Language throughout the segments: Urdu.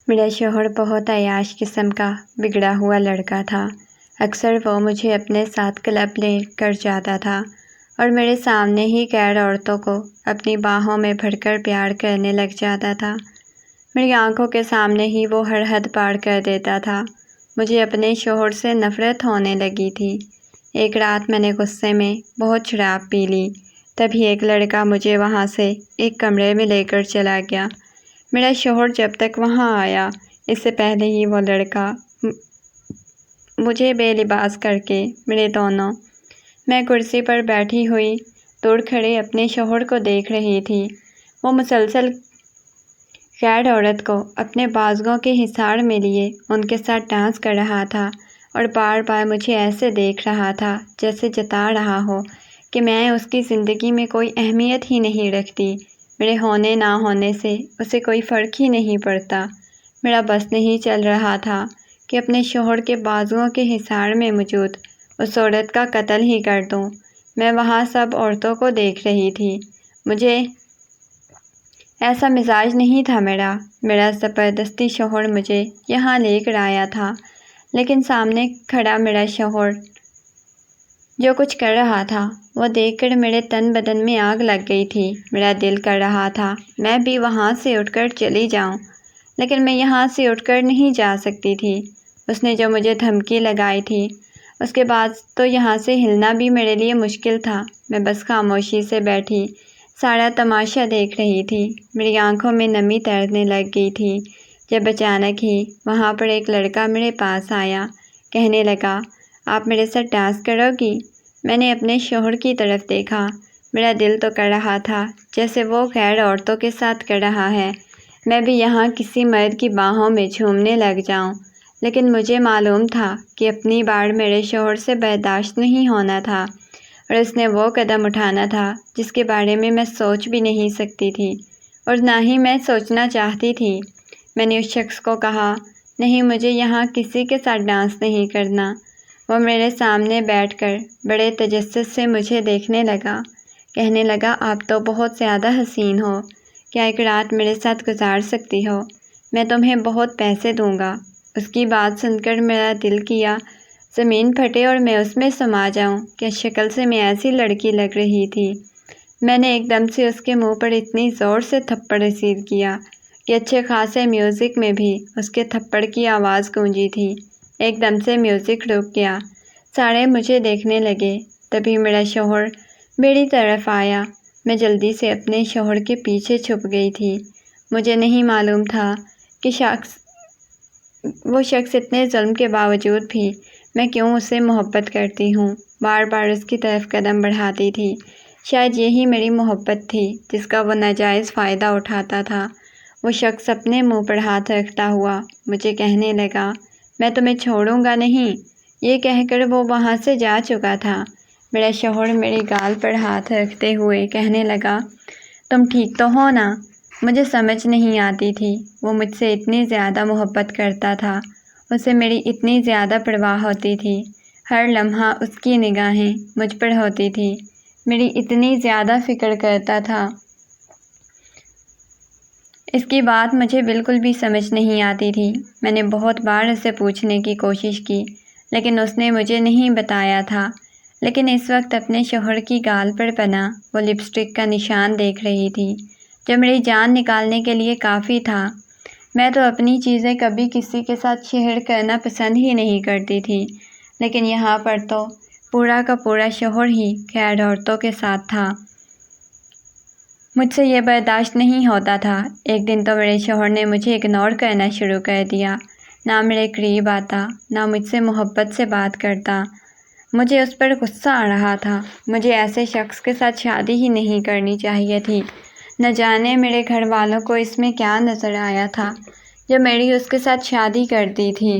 میرا شوہر بہت عیاش قسم کا بگڑا ہوا لڑکا تھا۔ اکثر وہ مجھے اپنے ساتھ کلب لے کر جاتا تھا اور میرے سامنے ہی غیر عورتوں کو اپنی باہوں میں بھر کر پیار کرنے لگ جاتا تھا۔ میری آنکھوں کے سامنے ہی وہ ہر حد پار کر دیتا تھا۔ مجھے اپنے شوہر سے نفرت ہونے لگی تھی۔ ایک رات میں نے غصے میں بہت شراب پی لی۔ تبھی ایک لڑکا مجھے وہاں سے ایک کمرے میں لے کر چلا گیا۔ میرا شوہر جب تک وہاں آیا، اس سے پہلے ہی وہ لڑکا مجھے بے لباس کر کے میں کرسی پر بیٹھی ہوئی دور کھڑے اپنے شوہر کو دیکھ رہی تھی۔ وہ مسلسل غیر عورت کو اپنے بازوؤں کے حصار میں لیے ان کے ساتھ ڈانس کر رہا تھا اور بار بار مجھے ایسے دیکھ رہا تھا جیسے جتا رہا ہو کہ میں اس کی زندگی میں کوئی اہمیت ہی نہیں رکھتی، میرے ہونے نہ ہونے سے اسے کوئی فرق ہی نہیں پڑتا۔ میرا بس نہیں چل رہا تھا کہ اپنے شوہر کے بازوؤں کے حصار میں موجود اس عورت کا قتل ہی کر دوں۔ میں وہاں سب عورتوں کو دیکھ رہی تھی۔ مجھے ایسا مزاج نہیں تھا میرا زبردستی شوہر مجھے یہاں لے کر آیا تھا، لیکن سامنے کھڑا میرا شوہر جو کچھ کر رہا تھا وہ دیکھ کر میرے تن بدن میں آگ لگ گئی تھی۔ میرا دل کر رہا تھا میں بھی وہاں سے اٹھ کر چلی جاؤں، لیکن میں یہاں سے اٹھ کر نہیں جا سکتی تھی۔ اس نے جو مجھے دھمکی لگائی تھی، اس کے بعد تو یہاں سے ہلنا بھی میرے لیے مشکل تھا۔ میں بس خاموشی سے بیٹھی سارا تماشا دیکھ رہی تھی۔ میری آنکھوں میں نمی تیرنے لگ گئی تھی جب اچانک ہی وہاں پر ایک لڑکا میرے پاس آیا، کہنے لگا، آپ میرے ساتھ ڈانس کرو گی؟ میں نے اپنے شوہر کی طرف دیکھا۔ میرا دل تو کر رہا تھا جیسے وہ غیر عورتوں کے ساتھ کر رہا ہے، میں بھی یہاں کسی مرد کی باہوں میں جھومنے لگ جاؤں، لیکن مجھے معلوم تھا کہ اپنی بار میرے شوہر سے برداشت نہیں ہونا تھا اور اس نے وہ قدم اٹھانا تھا جس کے بارے میں سوچ بھی نہیں سکتی تھی اور نہ ہی میں سوچنا چاہتی تھی۔ میں نے اس شخص کو کہا، نہیں، مجھے یہاں کسی کے ساتھ ڈانس نہیں کرنا۔ وہ میرے سامنے بیٹھ کر بڑے تجسس سے مجھے دیکھنے لگا، کہنے لگا، آپ تو بہت زیادہ حسین ہو، کیا ایک رات میرے ساتھ گزار سکتی ہو؟ میں تمہیں بہت پیسے دوں گا۔ اس کی بات سن کر میرا دل کیا زمین پھٹے اور میں اس میں سما جاؤں کہ شکل سے میں ایسی لڑکی لگ رہی تھی۔ میں نے ایک دم سے اس کے منہ پر اتنی زور سے تھپڑ رسید کیا کہ اچھے خاصے میوزک میں بھی اس کے تھپڑ کی آواز گونجی تھی۔ ایک دم سے میوزک رک گیا، سارے مجھے دیکھنے لگے۔ تبھی میرا شوہر میری طرف آیا۔ میں جلدی سے اپنے شوہر کے پیچھے چھپ گئی تھی۔ مجھے نہیں معلوم تھا کہ وہ شخص اتنے ظلم کے باوجود بھی میں کیوں اسے محبت کرتی ہوں، بار بار اس کی طرف قدم بڑھاتی تھی۔ شاید یہی میری محبت تھی جس کا وہ ناجائز فائدہ اٹھاتا تھا۔ وہ شخص اپنے منہ پر ہاتھ رکھتا ہوا مجھے کہنے لگا، میں تمہیں چھوڑوں گا نہیں۔ یہ کہہ کر وہ وہاں سے جا چکا تھا۔ میرا شوہر میری گال پر ہاتھ رکھتے ہوئے کہنے لگا، تم ٹھیک تو ہو نا؟ مجھے سمجھ نہیں آتی تھی وہ مجھ سے اتنی زیادہ محبت کرتا تھا، اسے میری اتنی زیادہ پرواہ ہوتی تھی، ہر لمحہ اس کی نگاہیں مجھ پر ہوتی تھی، میری اتنی زیادہ فکر کرتا تھا۔ اس کی بات مجھے بالکل بھی سمجھ نہیں آتی تھی۔ میں نے بہت بار اسے پوچھنے کی کوشش کی، لیکن اس نے مجھے نہیں بتایا تھا۔ لیکن اس وقت اپنے شوہر کی گال پر بنا وہ لپسٹک کا نشان دیکھ رہی تھی جو میری جان نکالنے کے لیے کافی تھا۔ میں تو اپنی چیزیں کبھی کسی کے ساتھ شیئر کرنا پسند ہی نہیں کرتی تھی، لیکن یہاں پر تو پورا کا پورا شوہر ہی غیر عورتوں کے ساتھ تھا۔ مجھ سے یہ برداشت نہیں ہوتا تھا۔ ایک دن تو میرے شوہر نے مجھے اگنور کرنا شروع کر دیا، نہ میرے قریب آتا، نہ مجھ سے محبت سے بات کرتا۔ مجھے اس پر غصہ آ رہا تھا۔ مجھے ایسے شخص کے ساتھ شادی ہی نہیں کرنی چاہیے تھی۔ نہ جانے میرے گھر والوں کو اس میں کیا نظر آیا تھا جو میری اس کے ساتھ شادی کرتی تھی۔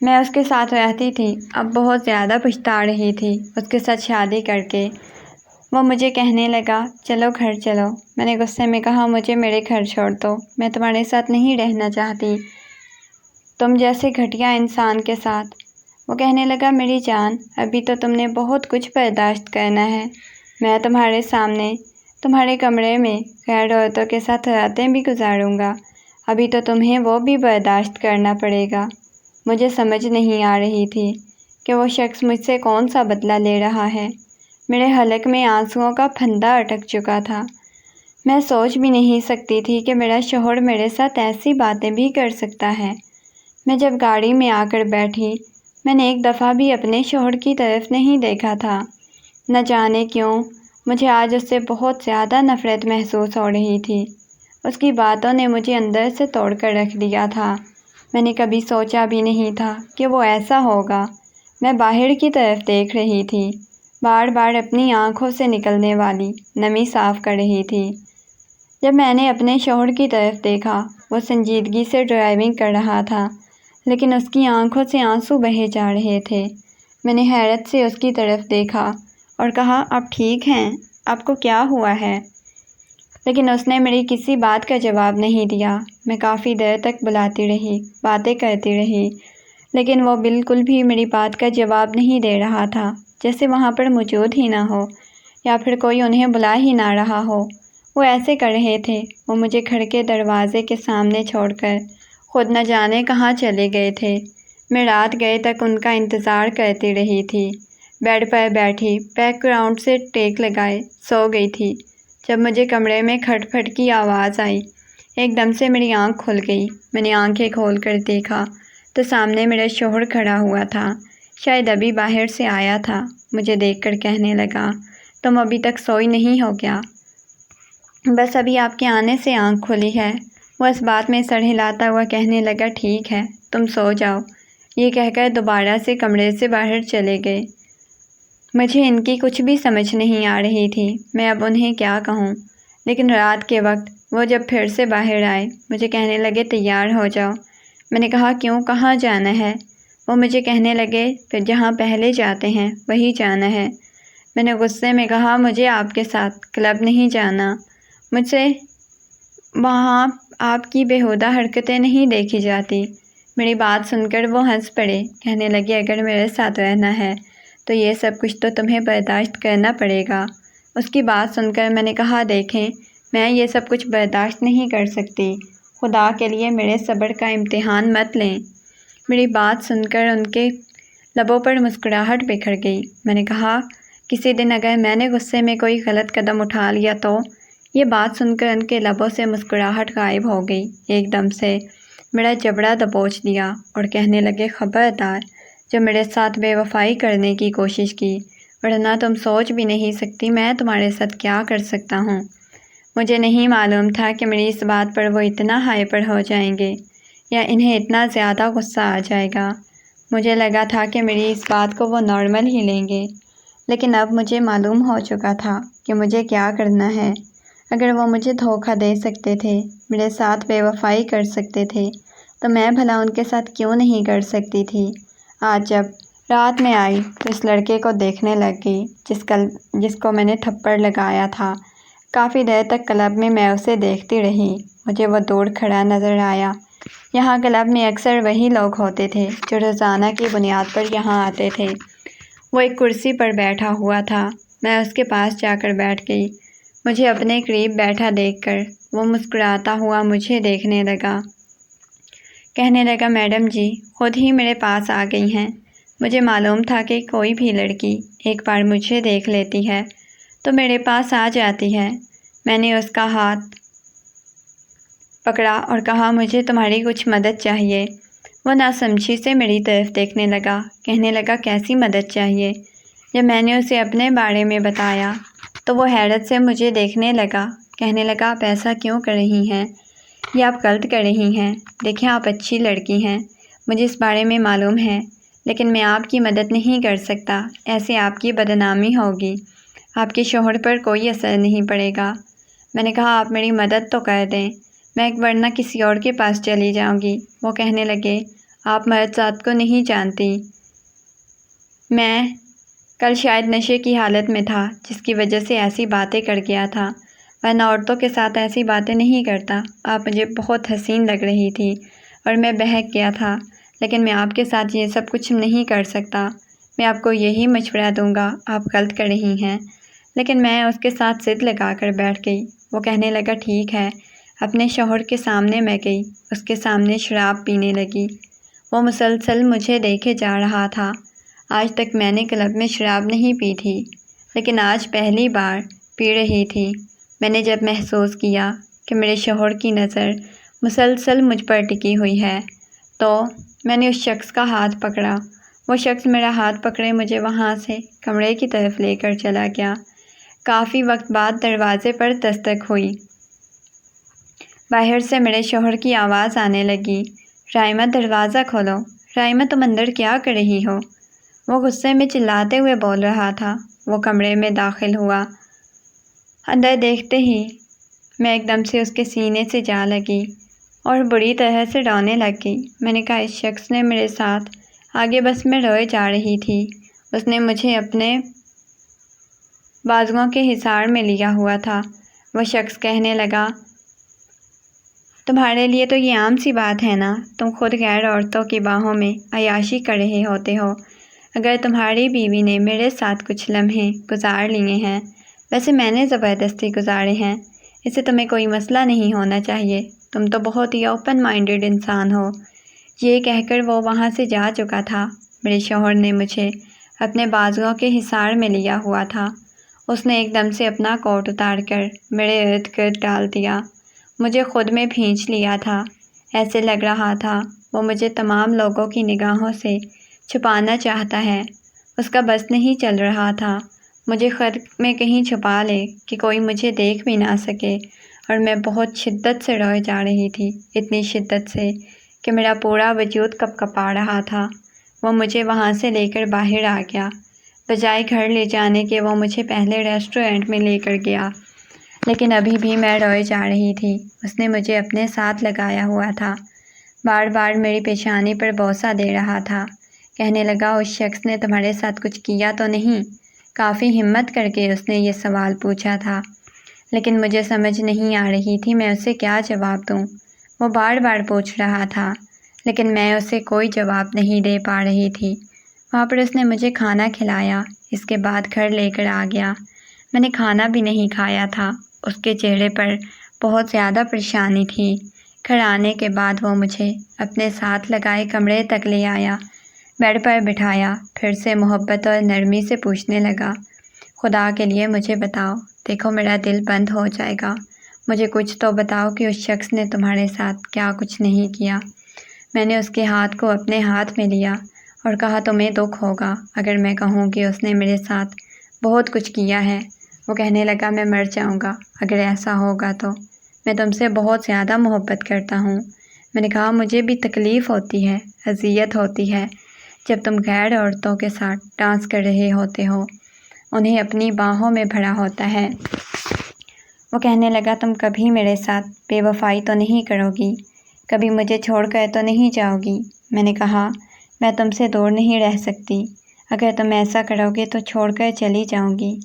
میں اس کے ساتھ رہتی تھی، اب بہت زیادہ پچھتا رہی تھی اس کے ساتھ شادی کر کے۔ وہ مجھے کہنے لگا، چلو گھر چلو۔ میں نے غصے میں کہا، مجھے میرے گھر چھوڑ دو، میں تمہارے ساتھ نہیں رہنا چاہتی، تم جیسے گھٹیا انسان کے ساتھ۔ وہ کہنے لگا، میری جان، ابھی تو تم نے بہت کچھ برداشت کرنا ہے، میں تمہارے سامنے تمہارے کمرے میں غیر عورتوں کے ساتھ راتیں بھی گزاروں گا۔ ابھی تو تمہیں وہ بھی برداشت کرنا پڑے گا۔ مجھے سمجھ نہیں آ رہی تھی کہ وہ شخص مجھ سے کون سا بدلہ لے رہا ہے۔ میرے حلق میں آنسوؤں کا پھندا اٹک چکا تھا۔ میں سوچ بھی نہیں سکتی تھی کہ میرا شوہر میرے ساتھ ایسی باتیں بھی کر سکتا ہے۔ میں جب گاڑی میں آ کر بیٹھی، میں نے ایک دفعہ بھی اپنے شوہر کی طرف نہیں دیکھا تھا۔ نہ جانے کیوں مجھے آج اس سے بہت زیادہ نفرت محسوس ہو رہی تھی۔ اس کی باتوں نے مجھے اندر سے توڑ کر رکھ دیا تھا۔ میں نے کبھی سوچا بھی نہیں تھا کہ وہ ایسا ہوگا۔ میں باہر کی طرف دیکھ رہی تھی، بار بار اپنی آنکھوں سے نکلنے والی نمی صاف کر رہی تھی۔ جب میں نے اپنے شوہر کی طرف دیکھا، وہ سنجیدگی سے ڈرائیونگ کر رہا تھا، لیکن اس کی آنکھوں سے آنسو بہے جا رہے تھے۔ میں نے حیرت سے اس کی طرف دیکھا اور کہا، آپ ٹھیک ہیں؟ آپ کو کیا ہوا ہے؟ لیکن اس نے میری کسی بات کا جواب نہیں دیا۔ میں کافی دیر تک بلاتی رہی، باتیں کرتی رہی، لیکن وہ بالکل بھی میری بات کا جواب نہیں دے رہا تھا، جیسے وہاں پر موجود ہی نہ ہو یا پھر کوئی انہیں بلا ہی نہ رہا ہو۔ وہ ایسے کر رہے تھے، وہ مجھے گھر کے دروازے کے سامنے چھوڑ کر خود نہ جانے کہاں چلے گئے تھے۔ میں رات گئے تک ان کا انتظار کرتی رہی تھی، بیڈ پر بیٹھی بیک گراؤنڈ سے ٹیک لگائے سو گئی تھی۔ جب مجھے کمرے میں کھٹ پھٹ کی آواز آئی، ایک دم سے میری آنکھ کھل گئی۔ میں نے آنکھیں کھول کر دیکھا تو سامنے میرا شوہر کھڑا ہوا تھا، شاید ابھی باہر سے آیا تھا۔ مجھے دیکھ کر کہنے لگا، تم ابھی تک سوئی نہیں ہو کیا؟ بس ابھی آپ کے آنے سے آنکھ کھلی ہے۔ وہ اس بات میں سر ہلاتا ہوا کہنے لگا، ٹھیک ہے، تم سو جاؤ۔ یہ کہہ کر دوبارہ سے کمرے سے باہر چلے گئے۔ مجھے ان کی کچھ بھی سمجھ نہیں آ رہی تھی، میں اب انہیں کیا کہوں۔ لیکن رات کے وقت وہ جب پھر سے باہر آئے، مجھے کہنے لگے، تیار ہو جاؤ۔ میں نے کہا، کیوں، کہاں جانا ہے؟ وہ مجھے کہنے لگے، پھر جہاں پہلے جاتے ہیں وہی جانا ہے۔ میں نے غصے میں کہا، مجھے آپ کے ساتھ کلب نہیں جانا، مجھ سے وہاں آپ کی بیہودہ حرکتیں نہیں دیکھی جاتی۔ میری بات سن کر وہ ہنس پڑے، کہنے لگے، اگر میرے ساتھ رہنا ہے تو یہ سب کچھ تو تمہیں برداشت کرنا پڑے گا۔ اس کی بات سن کر میں نے کہا، دیکھیں، میں یہ سب کچھ برداشت نہیں کر سکتی، خدا کے لیے میرے صبر کا امتحان مت لیں۔ میری بات سن کر ان کے لبوں پر مسکراہٹ بکھر گئی۔ میں نے کہا، کسی دن اگر میں نے غصے میں کوئی غلط قدم اٹھا لیا تو؟ یہ بات سن کر ان کے لبوں سے مسکراہٹ غائب ہو گئی۔ ایک دم سے میرا جبڑا دبوچ دیا اور کہنے لگے، خبردار، جو میرے ساتھ بے وفائی کرنے کی کوشش کی، ورنہ تم سوچ بھی نہیں سکتی میں تمہارے ساتھ کیا کر سکتا ہوں۔ مجھے نہیں معلوم تھا کہ میری اس بات پر وہ اتنا ہائپر ہو جائیں گے یا انہیں اتنا زیادہ غصہ آ جائے گا۔ مجھے لگا تھا کہ میری اس بات کو وہ نارمل ہی لیں گے، لیکن اب مجھے معلوم ہو چکا تھا کہ مجھے کیا کرنا ہے۔ اگر وہ مجھے دھوکہ دے سکتے تھے، میرے ساتھ بے وفائی کر سکتے تھے، تو میں بھلا ان کے ساتھ کیوں نہیں کر سکتی تھی؟ آج جب رات میں آئی تو اس لڑکے کو دیکھنے لگ گئی جس کو میں نے تھپڑ لگایا تھا۔ کافی دیر تک کلب میں اسے دیکھتی رہی۔ مجھے وہ دور کھڑا نظر آیا۔ یہاں کلب میں اکثر وہی لوگ ہوتے تھے جو روزانہ کی بنیاد پر یہاں آتے تھے۔ وہ ایک کرسی پر بیٹھا ہوا تھا۔ میں اس کے پاس جا کر بیٹھ گئی۔ مجھے اپنے قریب بیٹھا دیکھ کر وہ مسکراتا ہوا مجھے دیکھنے لگا۔ کہنے لگا، میڈم جی خود ہی میرے پاس آ گئی ہیں۔ مجھے معلوم تھا کہ کوئی بھی لڑکی ایک بار مجھے دیکھ لیتی ہے تو میرے پاس آ جاتی ہے۔ میں نے اس کا ہاتھ پکڑا اور کہا، مجھے تمہاری کچھ مدد چاہیے۔ وہ ناسمجھی سے میری طرف دیکھنے لگا، کہنے لگا، کیسی مدد چاہیے؟ جب میں نے اسے اپنے بارے میں بتایا تو وہ حیرت سے مجھے دیکھنے لگا، کہنے لگا، آپ ایسا کیوں کر رہی ہیں؟ یہ آپ غلط کر رہی ہیں۔ دیکھیں، آپ اچھی لڑکی ہیں، مجھے اس بارے میں معلوم ہے، لیکن میں آپ کی مدد نہیں کر سکتا، ایسے آپ کی بدنامی ہوگی، آپ کے شوہر پر کوئی اثر نہیں پڑے گا۔ میں نے کہا، آپ میری مدد تو کر دیں، میں ورنہ کسی اور کے پاس چلی جاؤں گی۔ وہ کہنے لگے، آپ مرد ذات کو نہیں جانتی، میں کل شاید نشے کی حالت میں تھا جس کی وجہ سے ایسی باتیں کر گیا تھا، ورنہ عورتوں کے ساتھ ایسی باتیں نہیں کرتا۔ آپ مجھے بہت حسین لگ رہی تھی اور میں بہک گیا تھا، لیکن میں آپ کے ساتھ یہ سب کچھ نہیں کر سکتا۔ میں آپ کو یہی مشورہ دوں گا، آپ غلط کر رہی ہیں، لیکن میں اس کے ساتھ ضد لگا کر بیٹھ گئی۔ وہ کہنے لگا ٹھیک ہے۔ اپنے شوہر کے سامنے میں گئی، اس کے سامنے شراب پینے لگی۔ وہ مسلسل مجھے دیکھے جا رہا تھا۔ آج تک میں نے کلب میں شراب نہیں پی تھی، لیکن آج پہلی بار پی رہی تھی۔ میں نے جب محسوس کیا کہ میرے شوہر کی نظر مسلسل مجھ پر ٹکی ہوئی ہے تو میں نے اس شخص کا ہاتھ پکڑا۔ وہ شخص میرا ہاتھ پکڑے مجھے وہاں سے کمرے کی طرف لے کر چلا گیا۔ کافی وقت بعد دروازے پر دستک ہوئی۔ باہر سے میرے شوہر کی آواز آنے لگی، رائمہ دروازہ کھولو۔ رائمہ تم اندر کیا کر رہی ہو؟ وہ غصے میں چلاتے ہوئے بول رہا تھا۔ وہ کمرے میں داخل ہوا۔ اندر دیکھتے ہی میں ایک دم سے اس کے سینے سے جا لگی اور بری طرح سے رونے لگ گئی۔ میں نے کہا اس شخص نے میرے ساتھ آگے بس میں روئے جا رہی تھی۔ اس نے مجھے اپنے بازوؤں کے حصار میں لیا ہوا تھا۔ وہ شخص کہنے لگا تمہارے لیے تو یہ عام سی بات ہے نا، تم خود غیر عورتوں کی باہوں میں عیاشی کر رہے ہوتے ہو۔ اگر تمہاری بیوی نے میرے ساتھ کچھ لمحے گزار لیے ہیں، ویسے میں نے زبردستی گزارے ہیں، اس سے تمہیں کوئی مسئلہ نہیں ہونا چاہیے، تم تو بہت ہی اوپن مائنڈڈ انسان ہو۔ یہ کہہ کر وہ وہاں سے جا چکا تھا۔ میرے شوہر نے مجھے اپنے بازوؤں کے حصار میں لیا ہوا تھا۔ اس نے ایک دم سے اپنا کوٹ اتار کر میرے ارد گرد ڈال دیا، مجھے خود میں بھینچ لیا تھا۔ ایسے لگ رہا تھا وہ مجھے تمام لوگوں کی نگاہوں سے چھپانا چاہتا ہے۔ اس کا بس نہیں چل رہا تھا مجھے خود میں کہیں چھپا لے کہ کوئی مجھے دیکھ بھی نہ سکے، اور میں بہت شدت سے روئے جا رہی تھی، اتنی شدت سے کہ میرا پورا وجود کپ کپا رہا تھا۔ وہ مجھے وہاں سے لے کر باہر آ گیا۔ بجائے گھر لے جانے کے وہ مجھے پہلے ریسٹورنٹ میں لے کر گیا، لیکن ابھی بھی میں روئے جا رہی تھی۔ اس نے مجھے اپنے ساتھ لگایا ہوا تھا، بار بار میری پیشانی پر بوسہ دے رہا تھا۔ کہنے لگا اس شخص نے تمہارے ساتھ کچھ کیا تو نہیں؟ کافی ہمت کر کے اس نے یہ سوال پوچھا تھا، لیکن مجھے سمجھ نہیں آ رہی تھی میں اسے کیا جواب دوں۔ وہ بار بار پوچھ رہا تھا، لیکن میں اسے کوئی جواب نہیں دے پا رہی تھی۔ وہاں پر اس نے مجھے کھانا کھلایا، اس کے بعد گھر لے کر آ گیا۔ میں نے کھانا بھی نہیں کھایا تھا۔ اس کے چہرے پر بہت زیادہ پریشانی تھی۔ گھر آنے کے بعد وہ مجھے اپنے ساتھ لگائے کمرے تک لے آیا، بیڈ پر بٹھایا، پھر سے محبت اور نرمی سے پوچھنے لگا، خدا کے لیے مجھے بتاؤ، دیکھو میرا دل بند ہو جائے گا، مجھے کچھ تو بتاؤ کہ اس شخص نے تمہارے ساتھ کیا کچھ نہیں کیا۔ میں نے اس کے ہاتھ کو اپنے ہاتھ میں لیا اور کہا تمہیں دکھ ہوگا اگر میں کہوں کہ اس نے میرے ساتھ بہت کچھ کیا ہے۔ وہ کہنے لگا میں مر جاؤں گا اگر ایسا ہوگا تو، میں تم سے بہت زیادہ محبت کرتا ہوں۔ میں نے کہا مجھے بھی تکلیف ہوتی ہے، اذیت ہوتی ہے جب تم غیر عورتوں کے ساتھ ڈانس کر رہے ہوتے ہو، انہیں اپنی باہوں میں بھرا ہوتا ہے۔ وہ کہنے لگا تم کبھی میرے ساتھ بے وفائی تو نہیں کرو گی، کبھی مجھے چھوڑ کر تو نہیں جاؤ گی؟ میں نے کہا میں تم سے دور نہیں رہ سکتی، اگر تم ایسا کرو گے تو چھوڑ کر چلی جاؤں گی۔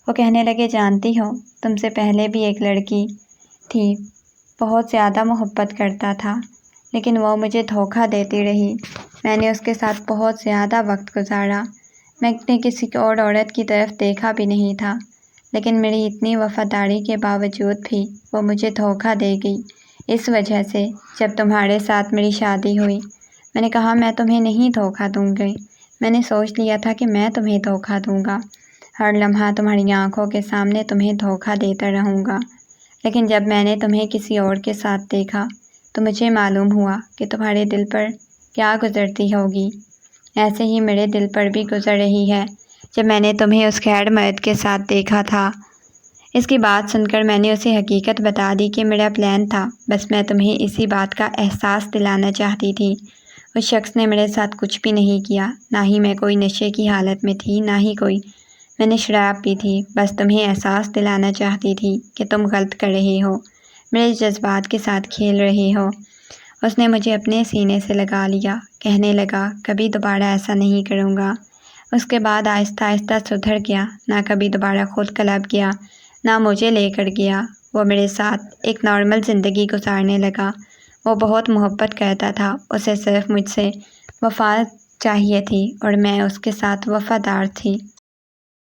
وہ کہنے لگے جانتی ہو تم سے پہلے بھی ایک لڑکی تھی، بہت زیادہ محبت کرتا تھا، لیکن وہ مجھے دھوکہ دیتی رہی۔ میں نے اس کے ساتھ بہت زیادہ وقت گزارا، میں نے کسی اور عورت کی طرف دیکھا بھی نہیں تھا، لیکن میری اتنی وفاداری کے باوجود بھی وہ مجھے دھوکہ دے گئی۔ اس وجہ سے جب تمہارے ساتھ میری شادی ہوئی، میں نے کہا میں تمہیں نہیں دھوکہ دوں گی، میں نے سوچ لیا تھا کہ میں تمہیں دھوکہ دوں گا، ہر لمحہ تمہاری آنکھوں کے سامنے تمہیں دھوکہ دیتا رہوں گا، لیکن جب میں نے تمہیں کسی اور کے ساتھ دیکھا تو مجھے معلوم ہوا کہ تمہارے دل پر کیا گزرتی ہوگی۔ ایسے ہی میرے دل پر بھی گزر رہی ہے جب میں نے تمہیں اس غیر مرد کے ساتھ دیکھا تھا۔ اس کی بات سن کر میں نے اسے حقیقت بتا دی کہ میرا پلان تھا، بس میں تمہیں اسی بات کا احساس دلانا چاہتی تھی۔ اس شخص نے میرے ساتھ کچھ بھی نہیں کیا، نہ ہی میں کوئی نشے کی حالت میں تھی، نہ ہی میں نے شراب پی تھی، بس تمہیں احساس دلانا چاہتی تھی کہ تم غلط کر رہے ہو، میرے جذبات کے ساتھ کھیل رہے ہو۔ اس نے مجھے اپنے سینے سے لگا لیا، کہنے لگا کبھی دوبارہ ایسا نہیں کروں گا۔ اس کے بعد آہستہ آہستہ سدھر گیا، نہ کبھی دوبارہ خود کلب گیا، نہ مجھے لے کر گیا۔ وہ میرے ساتھ ایک نارمل زندگی گزارنے لگا۔ وہ بہت محبت کرتا تھا، اسے صرف مجھ سے وفا چاہیے تھی اور میں اس کے ساتھ وفادار تھی۔